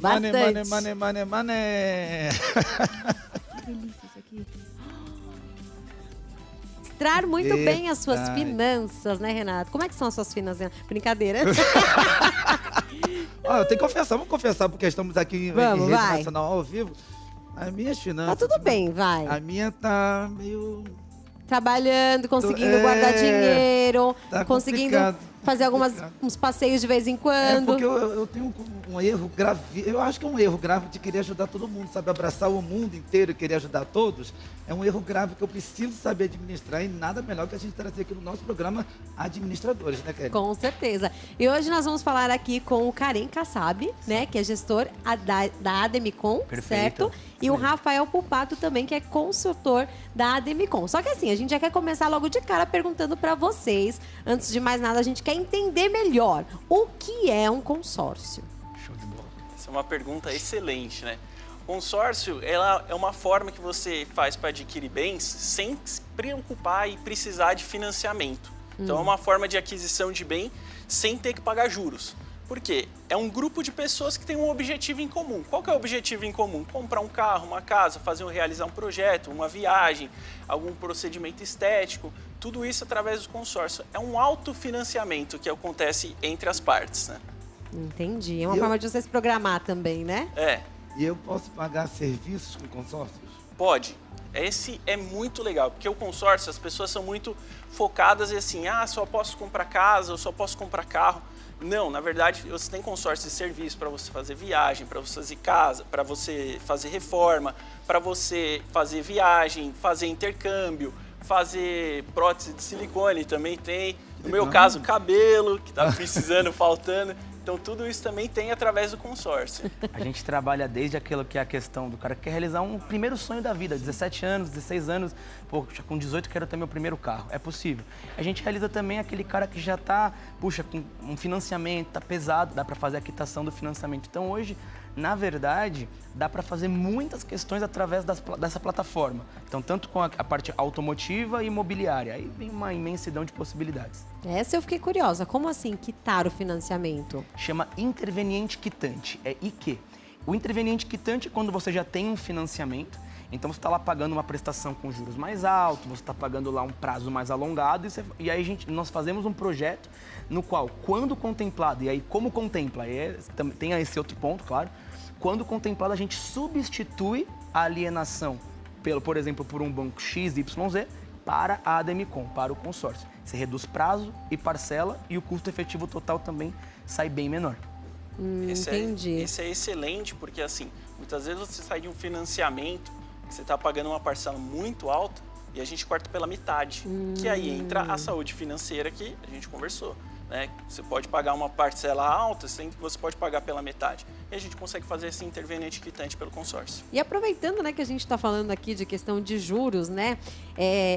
Money, Bastante. money, money, money, money. Que delícia isso aqui. Extrair muito bem as suas Verdade. finanças, né, Renato? Como é que são as suas finanças? Brincadeira. Ó, eu tenho que confessar, vamos confessar, porque estamos aqui Vamos, em rede vai. nacional ao vivo. As minhas finanças... Tá tudo bem, vai. A minha tá meio... Trabalhando, conseguindo É, guardar dinheiro, tá conseguindo complicado, fazer complicado. uns passeios de vez em É quando. porque eu tenho um erro grave, eu acho que é um erro grave de querer ajudar todo mundo, sabe? Abraçar o mundo inteiro e querer ajudar todos. É um erro grave que eu preciso saber administrar e nada melhor que a gente trazer aqui no nosso programa administradores, né, Kelly? Com certeza. E hoje nós vamos falar aqui com o Karen Kassab, né, que é gestor da Ademicon, Perfeito. certo? E o Rafael Pupato também, que é consultor da Ademicon. Só que assim, a gente já quer começar logo de cara perguntando para vocês. Antes de mais nada, a gente quer entender melhor o que é um consórcio. Show de bola. Essa é uma pergunta excelente, né? Consórcio, ela é uma forma que você faz para adquirir bens sem se preocupar e precisar de financiamento. Então, é uma forma de aquisição de bem sem ter que pagar juros. Por quê? É um grupo de pessoas que tem um objetivo em comum. Qual que é o objetivo em comum? Comprar um carro, uma casa, realizar um projeto, uma viagem, algum procedimento estético. Tudo isso através do consórcio. É um autofinanciamento que acontece entre as partes, né? Entendi. É uma forma de você se programar também, né? É. E eu posso pagar serviços com consórcios? Pode. Esse é muito legal, porque o consórcio, as pessoas são muito focadas e assim, só posso comprar casa, eu só posso comprar carro. Não, na verdade, você tem consórcio de serviço para você fazer viagem, para você fazer casa, para você fazer reforma, para você fazer viagem, fazer intercâmbio, fazer prótese de silicone também tem. No meu caso, cabelo, que tá precisando, faltando. Então, tudo isso também tem através do consórcio. A gente trabalha desde aquilo que é a questão do cara que quer realizar um primeiro sonho da vida, 17 anos, 16 anos, já com 18 quero ter meu primeiro carro. É possível. A gente realiza também aquele cara que já tá, com um financiamento, tá pesado, dá para fazer a quitação do financiamento. Então, hoje, na verdade, dá para fazer muitas questões através dessa plataforma. Então, tanto com a parte automotiva e imobiliária. Aí vem uma imensidão de possibilidades. Essa eu fiquei curiosa. Como assim quitar o financiamento? Chama interveniente quitante, é IQ. O interveniente quitante é quando você já tem um financiamento, então você está lá pagando uma prestação com juros mais altos, você está pagando lá um prazo mais alongado, e aí nós fazemos um projeto no qual, quando contemplado, e aí como contempla, tem esse outro ponto, claro, quando contemplado a gente substitui a alienação, por exemplo, por um banco XYZ, para a Ademicon, para o consórcio. Você reduz prazo e parcela e o custo efetivo total também sai bem menor. Entendi. Esse é excelente porque, assim, muitas vezes você sai de um financiamento que você está pagando uma parcela muito alta e a gente corta pela metade. Que aí entra a saúde financeira que a gente conversou. Né? Você pode pagar uma parcela alta, sendo que você pode pagar pela metade. E a gente consegue fazer esse interveniente quitante pelo consórcio. E aproveitando, né, que a gente está falando aqui de questão de juros, né?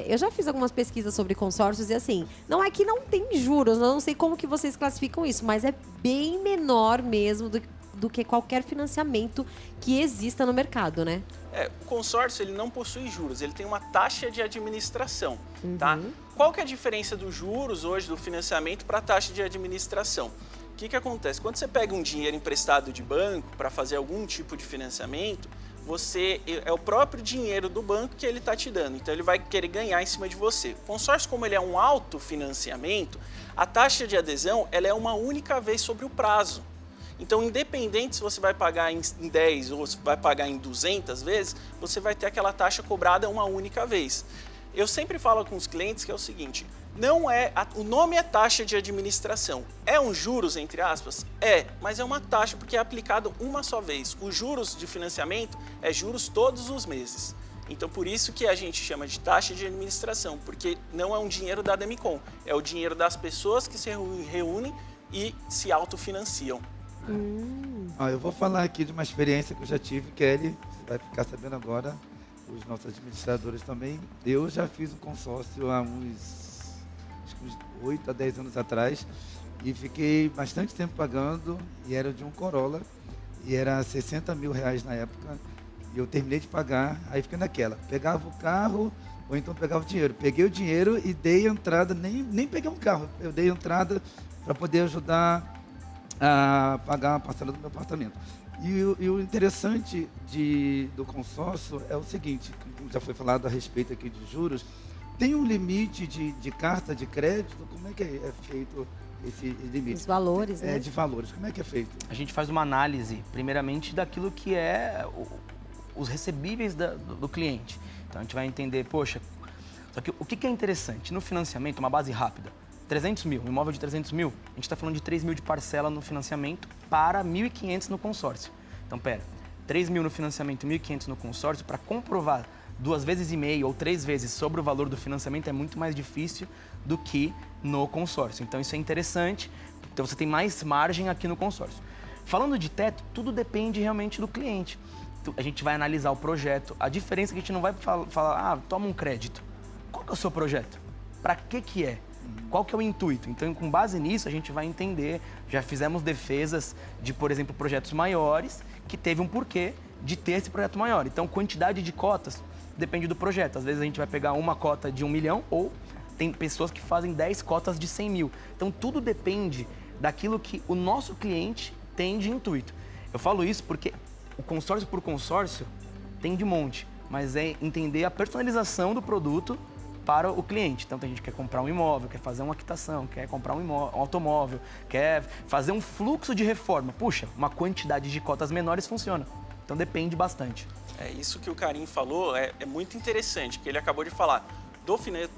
Eu já fiz algumas pesquisas sobre consórcios e assim, não é que não tem juros, eu não sei como que vocês classificam isso, mas é bem menor mesmo do que qualquer financiamento que exista no mercado, né? O consórcio ele não possui juros, ele tem uma taxa de administração, tá? Qual que é a diferença dos juros hoje do financiamento para a taxa de administração? O que acontece? Quando você pega um dinheiro emprestado de banco para fazer algum tipo de financiamento, é o próprio dinheiro do banco que ele está te dando, então ele vai querer ganhar em cima de você. O consórcio, como ele é um autofinanciamento, a taxa de adesão ela é uma única vez sobre o prazo. Então, independente se você vai pagar em 10 ou se vai pagar em 200 vezes, você vai ter aquela taxa cobrada uma única vez. Eu sempre falo com os clientes que é o seguinte, o nome é taxa de administração. É um juros, entre aspas? É, mas é uma taxa porque é aplicado uma só vez. Os juros de financiamento é juros todos os meses. Então, por isso que a gente chama de taxa de administração, porque não é um dinheiro da Ademicon, é o dinheiro das pessoas que se reúnem e se autofinanciam. Eu vou falar aqui de uma experiência que eu já tive, Kelly, você vai ficar sabendo agora, os nossos administradores também. Eu já fiz um consórcio há uns 8 a 10 anos atrás e fiquei bastante tempo pagando e era de um Corolla e era 60 mil reais na época e eu terminei de pagar, aí fiquei naquela, pegava o carro ou então pegava o dinheiro. Peguei o dinheiro e dei entrada, nem peguei um carro, eu dei entrada para poder ajudar a pagar a parcela do meu apartamento. E o interessante do consórcio é o seguinte, como já foi falado a respeito aqui de juros, tem um limite de carta de crédito? Como é que é feito esse limite? Os valores, né? De valores, como é que é feito? A gente faz uma análise, primeiramente, daquilo que é os recebíveis do cliente. Então a gente vai entender, poxa, só que o que é interessante? No financiamento, uma base rápida, 300 mil, um imóvel de 300 mil, a gente está falando de 3 mil de parcela no financiamento para 1.500 no consórcio. Então, pera, 3 mil no financiamento e 1.500 no consórcio, para comprovar 2,5 vezes ou 3 vezes sobre o valor do financiamento é muito mais difícil do que no consórcio. Então, isso é interessante, então você tem mais margem aqui no consórcio. Falando de teto, tudo depende realmente do cliente. A gente vai analisar o projeto, a diferença é que a gente não vai falar, toma um crédito. Qual que é o seu projeto? Para que é? Qual que é o intuito? Então, com base nisso, a gente vai entender. Já fizemos defesas de, por exemplo, projetos maiores que teve um porquê de ter esse projeto maior. Então, quantidade de cotas depende do projeto. Às vezes a gente vai pegar uma cota de 1 milhão ou tem pessoas que fazem 10 cotas de 100 mil. Então, tudo depende daquilo que o nosso cliente tem de intuito. Eu falo isso porque o consórcio por consórcio tem de monte, mas é entender a personalização do produto para o cliente. Então, tem gente que quer comprar um imóvel, quer fazer uma quitação, quer comprar um automóvel, quer fazer um fluxo de reforma. Puxa, uma quantidade de cotas menores funciona. Então, depende bastante. É isso que o Karim falou, é muito interessante, que ele acabou de falar.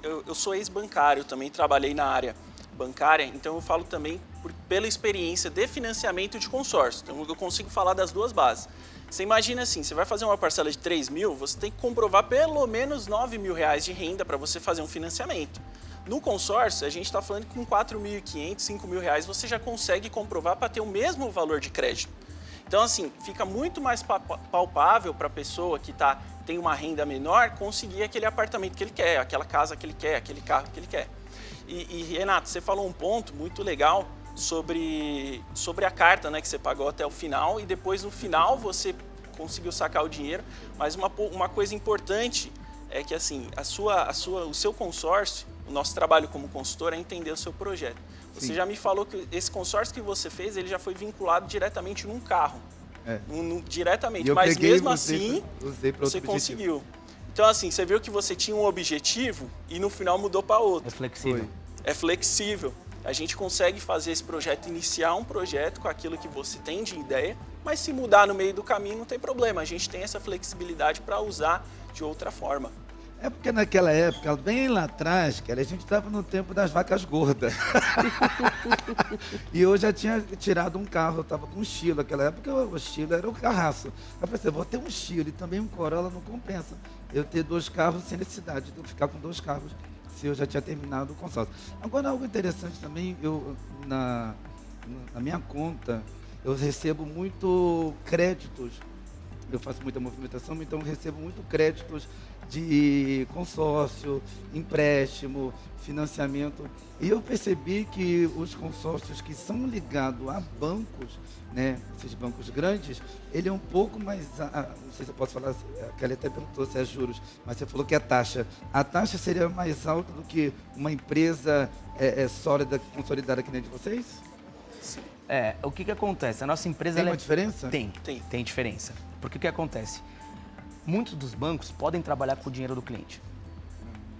Eu sou ex-bancário, também trabalhei na área bancária, então eu falo também pela experiência de financiamento de consórcio. Então, eu consigo falar das duas bases. Você imagina assim, você vai fazer uma parcela de 3 mil, você tem que comprovar pelo menos 9 mil reais de renda para você fazer um financiamento. No consórcio, a gente está falando que com 4.500, 5 mil reais você já consegue comprovar para ter o mesmo valor de crédito. Então, assim, fica muito mais palpável para a pessoa que tem uma renda menor conseguir aquele apartamento que ele quer, aquela casa que ele quer, aquele carro que ele quer. E Renato, você falou um ponto muito legal sobre a carta, né, que você pagou até o final e depois no final você conseguiu sacar o dinheiro. Mas uma coisa importante é que assim, o seu consórcio, o nosso trabalho como consultor é entender o seu projeto. Você Sim. já me falou que esse consórcio que você fez, ele já foi vinculado diretamente num carro. Diretamente, mas mesmo assim você conseguiu. Então assim, você viu que você tinha um objetivo e no final mudou para outro. É flexível. É flexível. A gente consegue fazer esse projeto, iniciar um projeto com aquilo que você tem de ideia, mas se mudar no meio do caminho não tem problema. A gente tem essa flexibilidade para usar de outra forma. É porque naquela época, bem lá atrás, cara, a gente estava no tempo das vacas gordas. E eu já tinha tirado um carro, eu estava com um estilo. Naquela época o estilo era o carraço. Eu pensei, vou ter um estilo e também um Corolla não compensa. Eu ter 2 carros sem necessidade de eu ficar com 2 carros, se eu já tinha terminado o consórcio. Agora, algo interessante também, na minha conta, eu recebo muito créditos. Eu faço muita movimentação, então eu recebo muito créditos de consórcio, empréstimo, financiamento. E eu percebi que os consórcios que são ligados a bancos, né, esses bancos grandes, ele é um pouco mais, não sei se eu posso falar, a Kelly até perguntou se é juros, mas você falou que é taxa. A taxa seria mais alta do que uma empresa sólida, consolidada que nem de vocês? Sim. O que acontece? A nossa empresa... Tem uma diferença? Tem diferença. Porque o que acontece? Muitos dos bancos podem trabalhar com o dinheiro do cliente.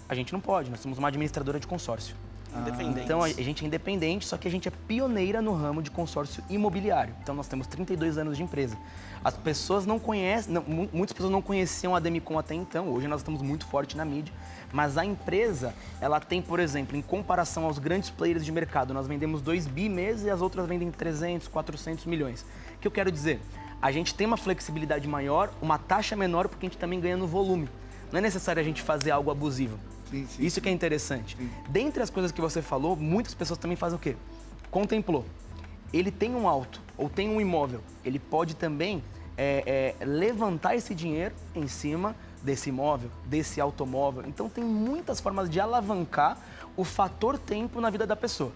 A gente não pode, nós somos uma administradora de consórcio. Independente. Então a gente é independente, só que a gente é pioneira no ramo de consórcio imobiliário. Então nós temos 32 anos de empresa. As pessoas não conhecem, muitas pessoas não conheciam a Demicon até então, hoje nós estamos muito forte na mídia, mas a empresa, ela tem, por exemplo, em comparação aos grandes players de mercado, nós vendemos 2 bi mês e as outras vendem 300, 400 milhões. O que eu quero dizer? A gente tem uma flexibilidade maior, uma taxa menor, porque a gente também ganha no volume. Não é necessário a gente fazer algo abusivo. Sim. Isso que é interessante. Sim. Dentre as coisas que você falou, muitas pessoas também fazem o quê? Contemplou. Ele tem um auto ou tem um imóvel. Ele pode também levantar esse dinheiro em cima desse imóvel, desse automóvel. Então tem muitas formas de alavancar o fator tempo na vida da pessoa.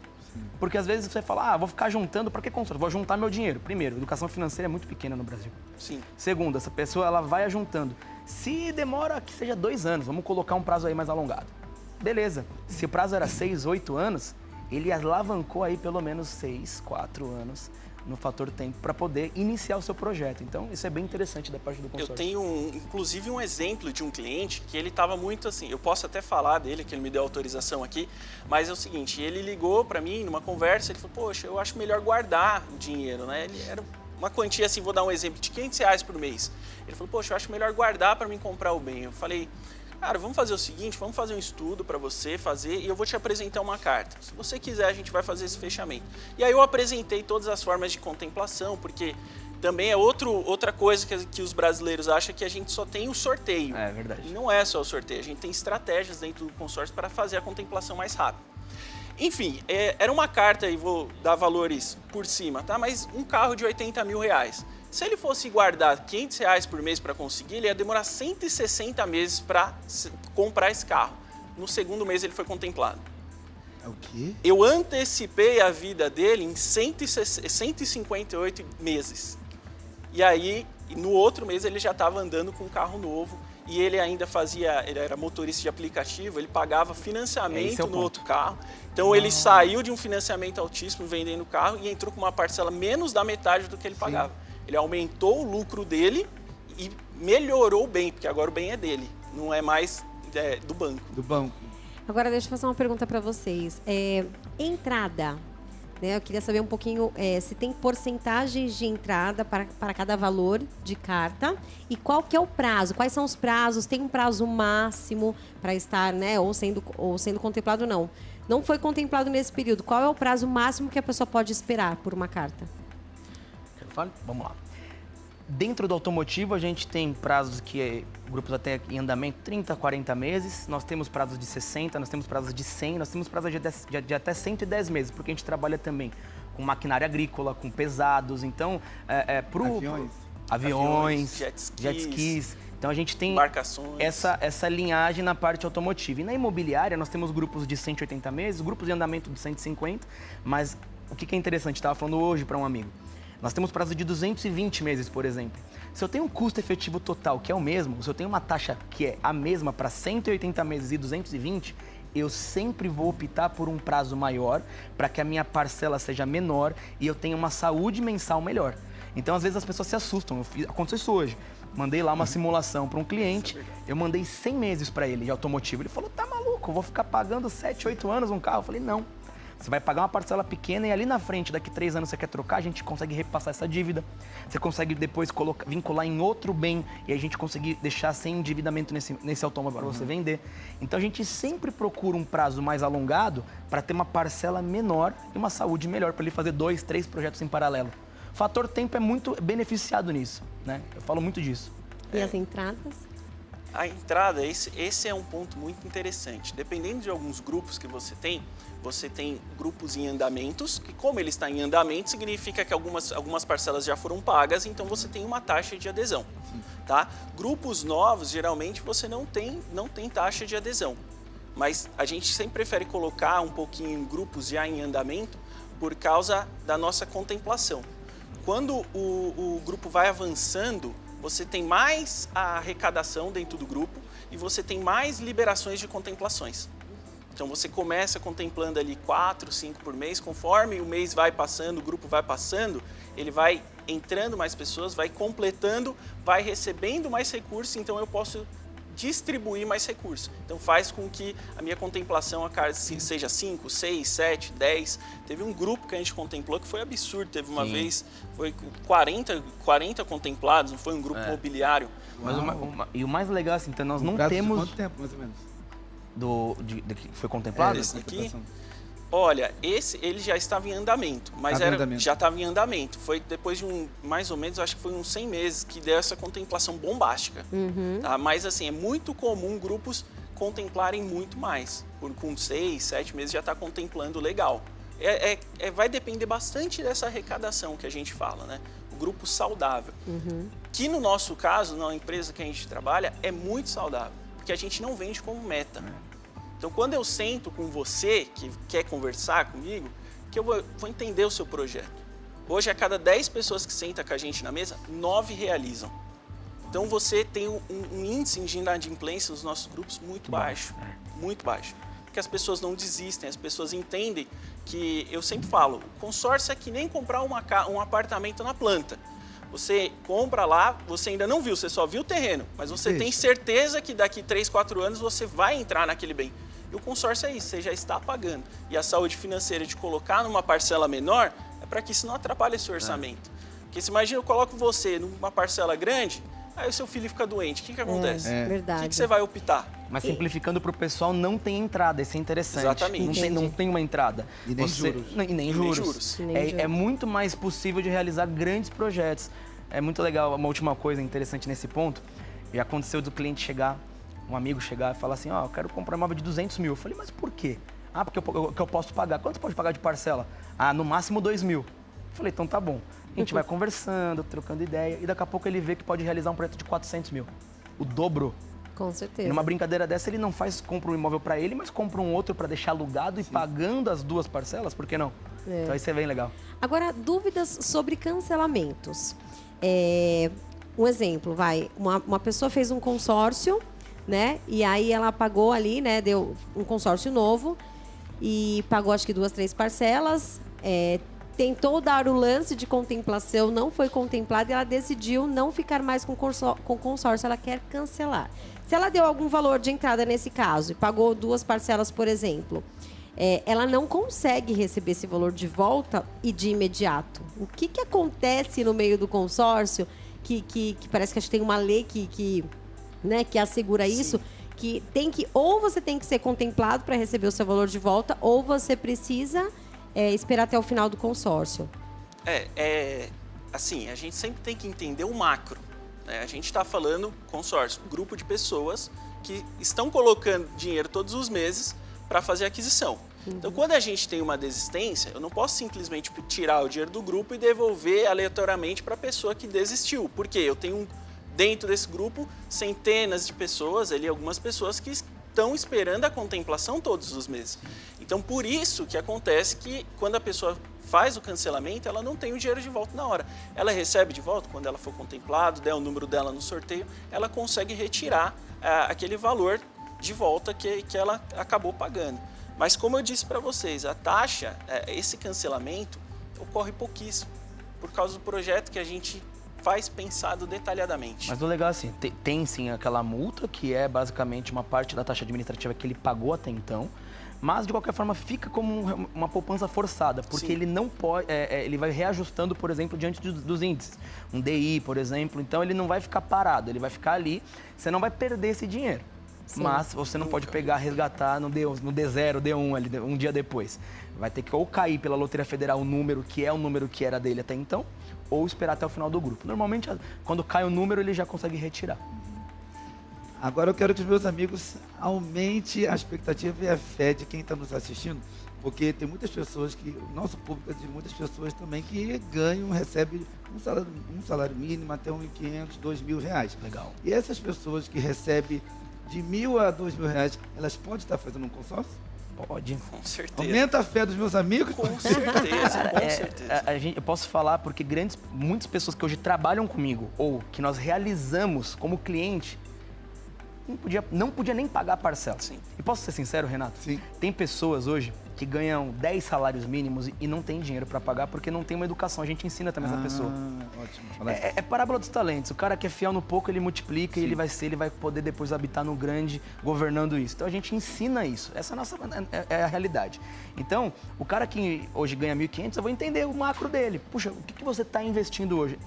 Porque às vezes você fala, vou ficar juntando, para que consórcio? Vou juntar meu dinheiro. Primeiro, educação financeira é muito pequena no Brasil. Sim. Segundo, essa pessoa ela vai ajuntando. Se demora que seja 2 anos, vamos colocar um prazo aí mais alongado. Beleza. Se o prazo era 6, 8 anos, ele alavancou aí pelo menos 6, 4 anos no fator tempo para poder iniciar o seu projeto. Então, isso é bem interessante da parte do consórcio. Eu tenho, inclusive, um exemplo de um cliente que ele estava muito assim, eu posso até falar dele, que ele me deu autorização aqui, mas é o seguinte, ele ligou para mim numa conversa, ele falou, poxa, eu acho melhor guardar o dinheiro, né? Ele era uma quantia assim, vou dar um exemplo, de R$500 por mês. Ele falou, poxa, eu acho melhor guardar para mim comprar o bem. Eu falei, cara, vamos fazer o seguinte, vamos fazer um estudo para você fazer e eu vou te apresentar uma carta. Se você quiser, a gente vai fazer esse fechamento. E aí eu apresentei todas as formas de contemplação, porque também é outra coisa que os brasileiros acham, que a gente só tem o sorteio. É verdade. E não é só o sorteio, a gente tem estratégias dentro do consórcio para fazer a contemplação mais rápido. Enfim, era uma carta, e vou dar valores por cima, tá? Mas um carro de R$80 mil. Se ele fosse guardar R$500 por mês para conseguir, ele ia demorar 160 meses para comprar esse carro. No segundo mês ele foi contemplado. É o quê? Eu antecipei a vida dele em 158 meses. E aí, no outro mês, ele já estava andando com um carro novo e ele ainda ele era motorista de aplicativo, ele pagava financiamento no outro carro. Então, ele saiu de um financiamento altíssimo vendendo o carro e entrou com uma parcela menos da metade do que ele pagava. Ele aumentou o lucro dele e melhorou o bem, porque agora o bem é dele, não é mais do banco. Do banco. Agora, deixa eu fazer uma pergunta para vocês. Entrada, né? Eu queria saber um pouquinho se tem porcentagens de entrada para cada valor de carta e qual que é o prazo, quais são os prazos, tem um prazo máximo para estar, né, ou sendo contemplado, não. Não foi contemplado nesse período, qual é o prazo máximo que a pessoa pode esperar por uma carta? Vamos lá. Dentro do automotivo, a gente tem prazos que grupos até em andamento 30, 40 meses, nós temos prazos de 60, nós temos prazos de 100, nós temos prazos de até 110 meses, porque a gente trabalha também com maquinária agrícola, com pesados, então aviões, jet skis. Então a gente tem essa linhagem na parte automotiva. E na imobiliária nós temos grupos de 180 meses, grupos de andamento de 150, mas o que é interessante, estava falando hoje para um amigo, nós temos prazo de 220 meses, por exemplo. Se eu tenho um custo efetivo total que é o mesmo, se eu tenho uma taxa que é a mesma para 180 meses e 220, eu sempre vou optar por um prazo maior para que a minha parcela seja menor e eu tenha uma saúde mensal melhor. Então, às vezes, as pessoas se assustam. Aconteceu isso hoje. Mandei lá uma simulação para um cliente, eu mandei 100 meses para ele de automotivo. Ele falou, tá maluco, eu vou ficar pagando 7, 8 anos um carro? Eu falei, não. Você vai pagar uma parcela pequena e ali na frente, daqui 3 anos você quer trocar, a gente consegue repassar essa dívida. Você consegue depois vincular em outro bem e a gente conseguir deixar sem endividamento nesse automóvel para você vender. Então a gente sempre procura um prazo mais alongado para ter uma parcela menor e uma saúde melhor para ele fazer 2, 3 projetos em paralelo. O fator tempo é muito beneficiado nisso, né? Eu falo muito disso. E as entradas? A entrada, esse é um ponto muito interessante. Dependendo de alguns grupos que você tem grupos em andamentos, que como ele está em andamento, significa que algumas parcelas já foram pagas, então você tem uma taxa de adesão. Tá? Grupos novos, geralmente, você não tem taxa de adesão. Mas a gente sempre prefere colocar um pouquinho em grupos já em andamento por causa da nossa contemplação. Quando o grupo vai avançando, você tem mais arrecadação dentro do grupo e você tem mais liberações de contemplações. Então você começa contemplando ali 4, 5 por mês, conforme o mês vai passando, o grupo vai passando, ele vai entrando mais pessoas, vai completando, vai recebendo mais recursos, então eu posso distribuir mais recursos. Então faz com que a minha contemplação seja 5, 6, 7, 10. Teve um grupo que a gente contemplou que foi absurdo. Teve uma vez, foi 40 contemplados, não foi um grupo mobiliário. Mas e o mais legal, assim, então nós não temos... Quanto tempo, mais ou menos? Que foi contemplado? Esse aqui? Olha, ele já estava em andamento, mas já estava em andamento. Foi depois de mais ou menos, acho que foi uns 100 meses que deu essa contemplação bombástica. Tá? Mas assim, é muito comum grupos contemplarem muito mais. Com 6, 7 meses já está contemplando legal. Vai depender bastante dessa arrecadação que a gente fala, né? O grupo saudável. Que no nosso caso, na empresa que a gente trabalha, é muito saudável, porque a gente não vende como meta. Então, quando eu sento com você, que quer conversar comigo, que eu vou entender o seu projeto. Hoje, a cada 10 pessoas que sentam com a gente na mesa, 9 realizam. Então, você tem um índice de inadimplência nos nossos grupos muito baixo. Muito baixo. que as pessoas não desistem, as pessoas entendem que, eu sempre falo, o consórcio é que nem comprar um apartamento na planta. Você compra lá, você ainda não viu, você só viu o terreno, mas você tem certeza que daqui 3, 4 anos você vai entrar naquele bem. E o consórcio é isso, você já está pagando. E a saúde financeira de colocar numa parcela menor é para que isso não atrapalhe esse orçamento. Porque se imagina, eu coloco você numa parcela grande, aí o seu filho fica doente, o que acontece? Verdade. O que você vai optar? Mas simplificando para o pessoal, não tem entrada, isso é interessante. Exatamente. Não tem uma entrada. E nem juros. E nem juros. É muito mais possível de realizar grandes projetos. É muito legal, uma última coisa interessante nesse ponto, e aconteceu do cliente chegar, um amigo chegar e falar assim, ó, eu quero comprar um imóvel de 200 mil. Eu falei, mas por quê? Ah, porque eu posso pagar. Quanto você pode pagar de parcela? Ah, no máximo 2 mil. Eu falei, então tá bom. A gente vai conversando, trocando ideia, e daqui a pouco ele vê que pode realizar um projeto de 400 mil. O dobro. Com certeza. E numa brincadeira dessa, ele não compra um imóvel para ele, mas compra um outro para deixar alugado e pagando as 2 parcelas, por que não? Então isso é bem legal. Agora, dúvidas sobre cancelamentos. Um exemplo, uma pessoa fez um consórcio, né? E aí ela pagou ali, né? Deu um consórcio novo e pagou acho que 2, 3 parcelas. Tentou dar o lance de contemplação, não foi contemplado e ela decidiu não ficar mais com consórcio, ela quer cancelar. Se ela deu algum valor de entrada nesse caso e pagou 2 parcelas, por exemplo, ela não consegue receber esse valor de volta e de imediato. O que acontece no meio do consórcio, que parece que acho que tem uma lei que assegura isso, que ou você tem que ser contemplado para receber o seu valor de volta, ou você precisa esperar até o final do consórcio. Assim, a gente sempre tem que entender o macro. Né? A gente está falando consórcio, um grupo de pessoas que estão colocando dinheiro todos os meses para fazer a aquisição. Então, quando a gente tem uma desistência, eu não posso simplesmente tirar o dinheiro do grupo e devolver aleatoriamente para a pessoa que desistiu. Porque eu tenho dentro desse grupo centenas de pessoas, algumas pessoas que estão esperando a contemplação todos os meses. Então, por isso que acontece que quando a pessoa faz o cancelamento, ela não tem o dinheiro de volta na hora. Ela recebe de volta quando ela for contemplado, der o número dela no sorteio, ela consegue retirar aquele valor de volta que ela acabou pagando. Mas como eu disse para vocês, a taxa, esse cancelamento ocorre pouquíssimo, por causa do projeto que a gente faz pensado detalhadamente. Mas o legal é assim, tem sim aquela multa, que é basicamente uma parte da taxa administrativa que ele pagou até então, mas de qualquer forma fica como uma poupança forçada, porque ele não pode, ele vai reajustando, por exemplo, diante dos índices. Um DI, por exemplo, então ele não vai ficar parado, ele vai ficar ali, você não vai perder esse dinheiro. Sim. Mas você não pode pegar, resgatar no D0, D1, ali, um dia depois. Vai ter que ou cair pela Loteria Federal o número que é o número que era dele até então, ou esperar até o final do grupo. Normalmente, quando cai o número, ele já consegue retirar. Agora eu quero que os meus amigos aumentem a expectativa e a fé de quem está nos assistindo, porque tem muitas pessoas o nosso público é de muitas pessoas também que recebem um salário mínimo até R$1.500, R$2.000. Legal. E essas pessoas que recebem de R$1.000 a R$2.000, elas podem estar fazendo um consórcio? Pode. Com certeza. Aumenta a fé dos meus amigos? Com certeza, com certeza. Eu posso falar porque muitas pessoas que hoje trabalham comigo ou que nós realizamos como cliente não podia nem pagar a parcela. Sim. E posso ser sincero, Renato? Sim. Tem pessoas hoje que ganham 10 salários mínimos e não tem dinheiro para pagar porque não tem uma educação. A gente ensina também essa pessoa. Ótimo. É parábola dos talentos. O cara que é fiel no pouco, ele multiplica. Sim. E ele vai poder depois habitar no grande, governando isso. Então a gente ensina isso. Essa é a realidade. Então, o cara que hoje ganha 1.500, eu vou entender o macro dele. Puxa, o que você está investindo hoje?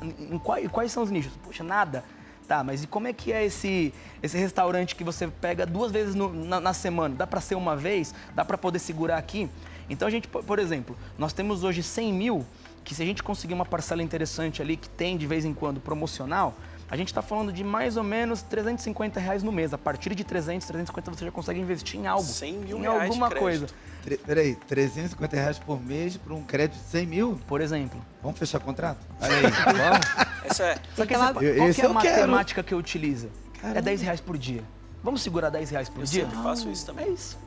Quais são os nichos? Puxa, nada. Tá, mas e como é que é esse restaurante que você pega 2 vezes na semana? Dá para ser uma vez? Dá para poder segurar aqui? Então a gente, por exemplo, nós temos hoje 100 mil, que se a gente conseguir uma parcela interessante ali, que tem de vez em quando promocional, a gente está falando de mais ou menos R$350 no mês. A partir de 300, 350 você já consegue investir em algo. 100 mil em reais alguma de coisa. Peraí, R$350 por mês para um crédito de 100 mil? Por exemplo. Vamos fechar contrato? Olha aí, vamos? Essa é. Só que Aquela- qual que é a eu matemática que eu utilizo? Caramba. É R$10 por dia. Vamos segurar R$10 por dia? Eu sempre faço isso também. É isso.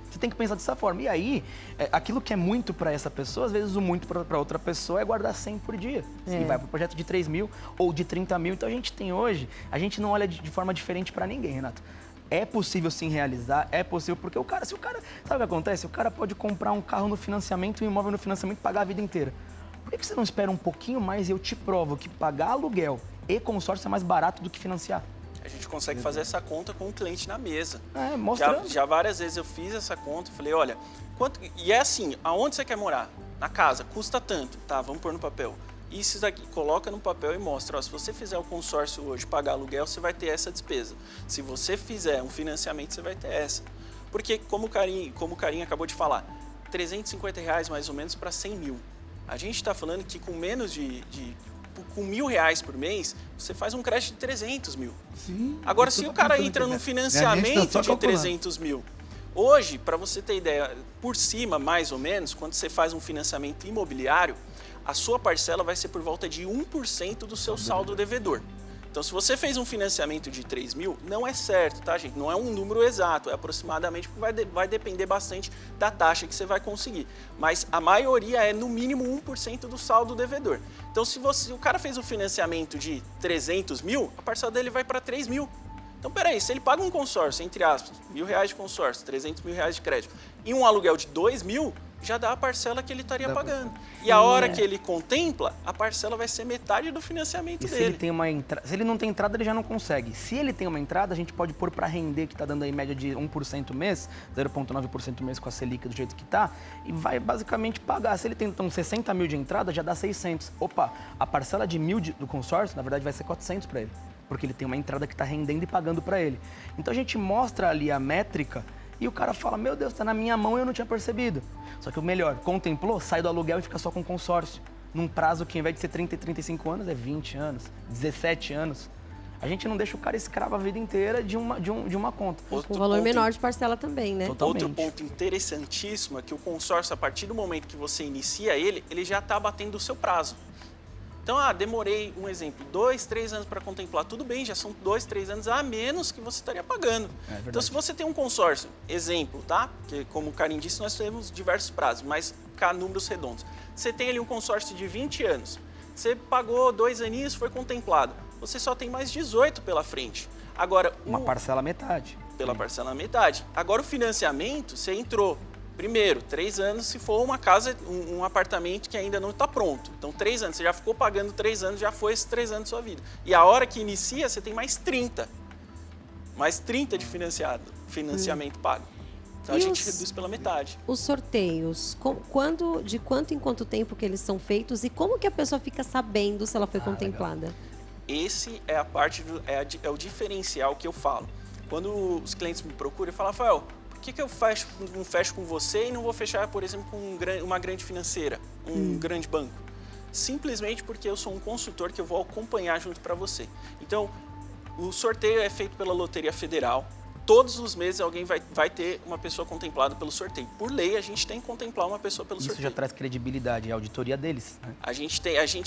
Você tem que pensar dessa forma. E aí, aquilo que é muito para essa pessoa, às vezes o muito para outra pessoa é guardar 100 por dia. E vai para o projeto de 3 mil ou de 30 mil. Então a gente não olha de forma diferente para ninguém, Renato. É possível sim realizar, é possível, porque o cara, sabe o que acontece? O cara pode comprar um carro no financiamento, um imóvel no financiamento e pagar a vida inteira. Por que você não espera um pouquinho mais e eu te provo que pagar aluguel e consórcio é mais barato do que financiar? A gente consegue fazer essa conta com o cliente na mesa. Mostrando. Já várias vezes eu fiz essa conta, falei, olha, e é assim, aonde você quer morar? Na casa, custa tanto, tá, vamos pôr no papel. Isso daqui, coloca no papel e mostra, ó, se você fizer o consórcio hoje, pagar aluguel, você vai ter essa despesa. Se você fizer um financiamento, você vai ter essa. Porque, como o Carinho acabou de falar, R$350 mais ou menos para 100 mil. A gente está falando que com menos com R$1.000 por mês, você faz um crédito de 300 mil. Sim. Agora, se o cara entra num financiamento de 300 mil, hoje, para você ter ideia, por cima, mais ou menos, quando você faz um financiamento imobiliário, a sua parcela vai ser por volta de 1% do seu saldo devedor. Então, se você fez um financiamento de 3 mil, não é certo, tá, gente? Não é um número exato, é aproximadamente, porque vai depender bastante da taxa que você vai conseguir. Mas a maioria é, no mínimo, 1% do saldo devedor. Então, se o cara fez um financiamento de 300 mil, a parcela dele vai para 3 mil. Então, peraí, se ele paga um consórcio, entre aspas, R$1.000 de consórcio, R$300 mil de crédito, e um aluguel de 2 mil, já dá a parcela que ele estaria pagando. E a hora que ele contempla, a parcela vai ser metade do financiamento dele. Se ele tem se ele não tem entrada, ele já não consegue. Se ele tem uma entrada, a gente pode pôr para render, que está dando aí média de 1% mês, 0,9% mês com a Selic do jeito que está, e vai basicamente pagar. Se ele tem então 60 mil de entrada, já dá 600. Opa, a parcela de 1.000 do consórcio, na verdade, vai ser 400 para ele, porque ele tem uma entrada que está rendendo e pagando para ele. Então a gente mostra ali a métrica e o cara fala, meu Deus, está na minha mão e eu não tinha percebido. Só que o melhor, contemplou, sai do aluguel e fica só com consórcio. Num prazo que, ao invés de ser 30 e 35 anos, é 20 anos, 17 anos. A gente não deixa o cara escravo a vida inteira de uma conta. Com valor menor de parcela também, né? Totalmente. Outro ponto interessantíssimo é que o consórcio, a partir do momento que você inicia ele já está batendo o seu prazo. Então, demorei, um exemplo, 2, 3 anos para contemplar. Tudo bem, já são 2, 3 anos a menos que você estaria pagando. Então, se você tem um consórcio, exemplo, tá? Que, como o Carinho disse, nós temos diversos prazos, mas cá números redondos. Você tem ali um consórcio de 20 anos. Você pagou 2 aninhos, foi contemplado. Você só tem mais 18 pela frente. Agora, uma parcela metade. Pela parcela metade. Agora, o financiamento, você entrou. Primeiro, 3 anos se for uma casa, um apartamento que ainda não está pronto. Então, 3 anos, você já ficou pagando 3 anos, já foi esses 3 anos da sua vida. E a hora que inicia, você tem mais 30. Mais 30 de financiamento pago. Então, a gente reduz pela metade. Os sorteios, de quanto em quanto tempo que eles são feitos e como que a pessoa fica sabendo se ela foi contemplada? Legal. Esse é a parte, é o diferencial que eu falo. Quando os clientes me procuram, eu falo, Rafael, por que eu não fecho com você e não vou fechar, por exemplo, com uma grande financeira, um grande banco? Simplesmente porque eu sou um consultor que eu vou acompanhar junto para você. Então, o sorteio é feito pela Loteria Federal. Todos os meses alguém vai ter uma pessoa contemplada pelo sorteio. Por lei, a gente tem que contemplar uma pessoa pelo sorteio. Isso já traz credibilidade, é a auditoria deles, né? A gente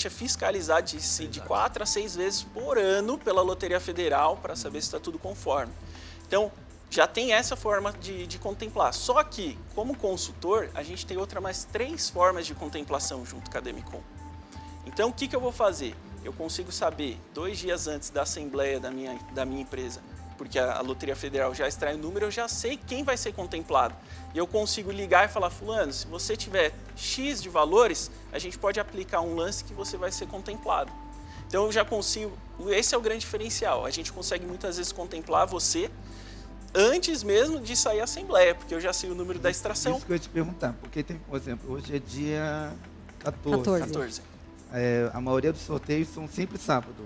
é fiscalizado de 4 a 6 vezes por ano pela Loteria Federal para saber se está tudo conforme. Então, já tem essa forma de contemplar. Só que, como consultor, a gente tem mais 3 formas de contemplação junto com a Demicon. Então, o que eu vou fazer? Eu consigo saber 2 dias antes da assembleia da minha empresa, porque a Loteria Federal já extrai o número, eu já sei quem vai ser contemplado. E eu consigo ligar e falar, fulano, se você tiver X de valores, a gente pode aplicar um lance que você vai ser contemplado. Então, eu já consigo, esse é o grande diferencial, a gente consegue muitas vezes contemplar você antes mesmo de sair a assembleia, porque eu já sei o número da extração. Isso que eu ia te perguntar, porque tem, por exemplo, hoje é dia 14. A maioria dos sorteios são sempre sábado.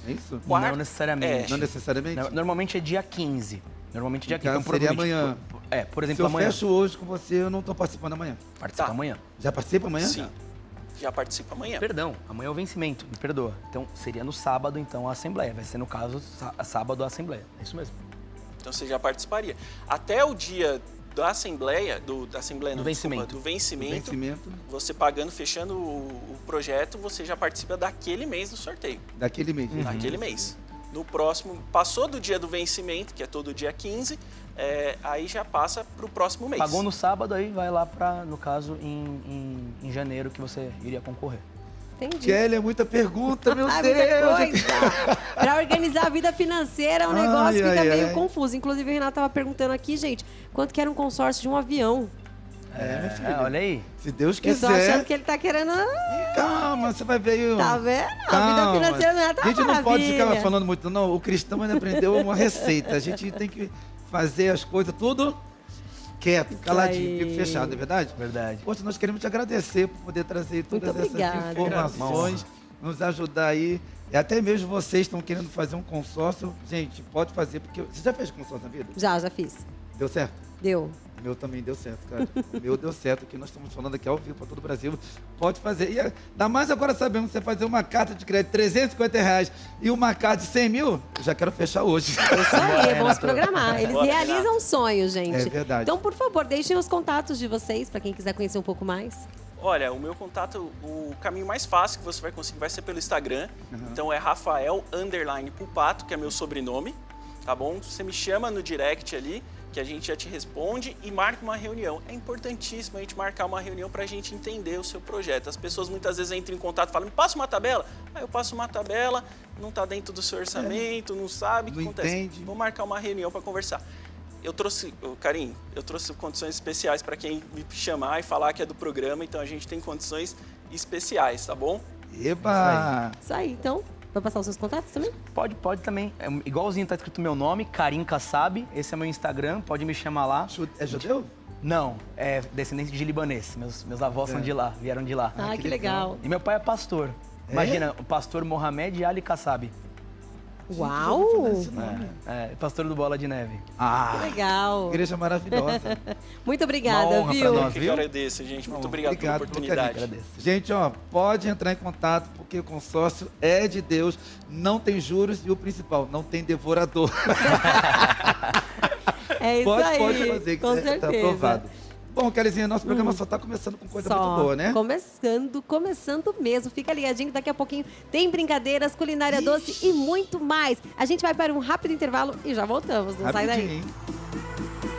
É isso? Não necessariamente. Não necessariamente? Normalmente é dia 15. Normalmente é dia 15. Então, seria amanhã. Por exemplo, se eu amanhã. fecho hoje com você, eu não estou participando amanhã. Participa amanhã. Já participa amanhã? Sim. Já participa amanhã. Perdão, amanhã é o vencimento, me perdoa. Então, seria no sábado, então, a assembleia. Vai ser, no caso, sábado a assembleia. É isso mesmo. Então, você já participaria. Até o dia da assembleia, do vencimento, você pagando, fechando o projeto, você já participa daquele mês do sorteio. Daquele mês. Daquele mês. No próximo, passou do dia do vencimento, que é todo dia 15, aí já passa para o próximo mês. Pagou no sábado, aí vai lá para, no caso, em janeiro, que você iria concorrer. Entendi. Kelly, é muita pergunta, meu Deus. Muita coisa. Para organizar vida financeira, o Ai, negócio fica ai, meio ai. confuso. Inclusive, o Renato tava perguntando aqui, gente, quanto que era um consórcio de um avião? Minha filha. olha aí. Se Deus Eu tô achando quiser. que ele tá querendo... Calma, você vai ver aí. Tá vendo? A vida Calma. financeira não é tá A gente não pode ficar maravilha. falando muito, não. O cristão ainda aprendeu uma receita. A gente tem que fazer as coisas tudo quieto, caladinho, aí. bico fechado, é verdade? Verdade. Poxa, nós queremos te agradecer por poder trazer todas Muito obrigada. essas informações, nos ajudar aí. E até mesmo vocês estão querendo fazer um consórcio. Gente, pode fazer, porque... Você já fez consórcio na vida? Já fiz. Deu certo? Deu. O meu também deu certo, cara. O meu deu certo, que nós estamos falando aqui ao vivo para todo o Brasil. Pode fazer. E ainda mais agora sabendo que você fazer uma carta de crédito de R$350 e uma carta de 100 mil, eu já quero fechar hoje. Isso aí, vamos programar. Eles Bora, realizam sonhos, gente. É verdade. Então, por favor, deixem os contatos de vocês para quem quiser conhecer um pouco mais. Olha, o meu contato, o caminho mais fácil que você vai conseguir vai ser pelo Instagram. Então é Rafael_Pulpato, que é meu sobrenome, tá bom? Você me chama no direct ali, que a gente já te responde e marca uma reunião. É importantíssimo a gente marcar uma reunião para a gente entender o seu projeto. As pessoas muitas vezes entram em contato e falam, me passa uma tabela. Aí eu passo uma tabela, não está dentro do seu orçamento, não sabe o que Não acontece. entende. Vou marcar uma reunião para conversar. Eu trouxe, Karim, eu trouxe condições especiais para quem me chamar e falar que é do programa, então a gente tem condições especiais, tá bom? Eba! Isso aí, então. Vai passar os seus contatos também? Pode também. É igualzinho tá escrito meu nome, Karim Kassab. Esse é meu Instagram, pode me chamar lá. É judeu? Não, é descendente de libanês. Meus avós são de lá, vieram de lá. Ah, que legal. E meu pai é pastor. Imagina, o pastor Mohamed Ali Kassab. Uau! Pastor do Bola de Neve. Ah, Que legal. igreja maravilhosa. Muito obrigada, Uma honra viu? pra nós. Que viu? agradeço, gente. Muito obrigado pela Obrigado pelo oportunidade. carinho. Gente, ó, pode entrar em contato, porque o consórcio é de Deus, não tem juros e o principal, não tem devorador. É isso pode aí. fazer, que com tá certeza. aprovado. Bom, Kelizinha, nosso programa só tá começando com coisa muito boa, né? Começando mesmo. Fica ligadinho que daqui a pouquinho tem brincadeiras, culinária doce e muito mais. A gente vai para um rápido intervalo e já voltamos. Não sai daí. Rapidinho, hein?